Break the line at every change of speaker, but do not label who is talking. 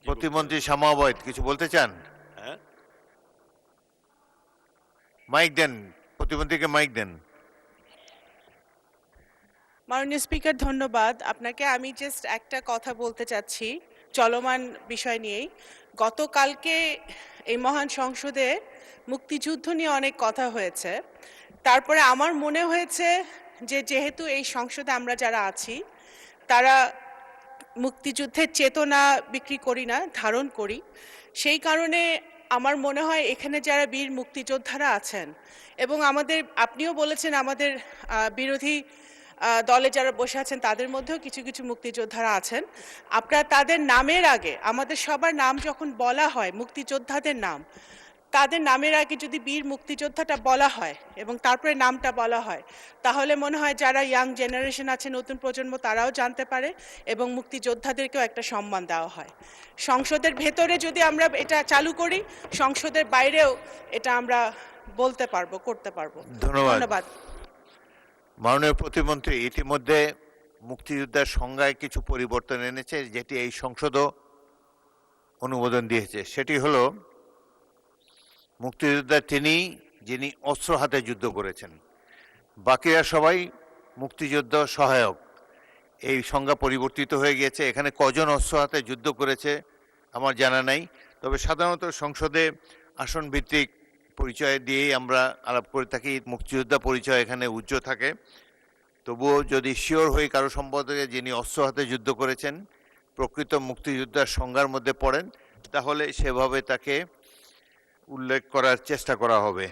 প্রতিমন্ত্রী শামা অবৈদ কিছু বলতে চান?
হ্যাঁ,
মাইক দেন, প্রতিমন্ত্রীকে মাইক দেন।
মাননীয় স্পিকার, ধন্যবাদ আপনাকে। আমি জাস্ট একটা কথা বলতে চাচ্ছি চলমান বিষয় নিয়েই। গতকালকে এই মহান সংসদে মুক্তিযুদ্ধ নিয়ে অনেক কথা হয়েছে। তারপরে আমার মনে হয়েছে যে যেহেতু এই সংসদে আমরা যারা আছি তারা মুক্তিযুদ্ধের চেতনা বিক্রি করি না, ধারণ করি। সেই কারণে আমার মনে হয় এখানে যারা বীর মুক্তিযোদ্ধারা আছেন এবং আপনিও বলেছেন আমাদের বিরোধী দলে যারা বসে আছেন তাদের মধ্যেও কিছু কিছু মুক্তিযোদ্ধারা আছেন। আপনারা তাদের নামের আগে, আমাদের সবার নাম যখন বলা হয়, মুক্তিযোদ্ধাদের নাম, তাদের নামের আগে যদি বীর মুক্তিযোদ্ধাটা বলা হয় এবং তারপরে নামটা বলা হয়, তাহলে মনে হয় যারা ইয়াং জেনারেশন আছে, নতুন প্রজন্ম, তারাও জানতে পারে এবং মুক্তিযোদ্ধাদেরকেও একটা সম্মান দেওয়া হয়। সংসদের ভেতরে যদি আমরা এটা চালু করি, সংসদের বাইরেও এটা আমরা বলতে পারবো, করতে পারবো।
ধন্যবাদ। মাননীয় প্রতিমন্ত্রী ইতিমধ্যে মুক্তিযোদ্ধার সংজ্ঞায় কিছু পরিবর্তন এনেছে, যেটি এই সংসদও অনুমোদন দিয়েছে। সেটি হলো মুক্তিযোদ্ধা তিনি যিনি অস্ত্র হাতে যুদ্ধ করেছেন, বাকিরা সবাই মুক্তিযুদ্ধ সহায়ক। এই সংজ্ঞা পরিবর্তিত হয়ে গিয়েছে। এখানে কজন অস্ত্র হাতে যুদ্ধ করেছে আমার জানা নাই, তবে সাধারণত সংসদে আসন ভিত্তিক পরিচয় দিয়েই আমরা আলাপ করে থাকি। মুক্তিযোদ্ধা পরিচয় এখানে উচ্চ থাকে। তবুও যদি শিওর হয়ে কারো সম্পর্কে যিনি অস্ত্র হাতে যুদ্ধ করেছেন প্রকৃত মুক্তিযোদ্ধার সংজ্ঞার মধ্যে পড়েন, তাহলে সেভাবে তাকে উল্লেখ করার চেষ্টা করা হবে।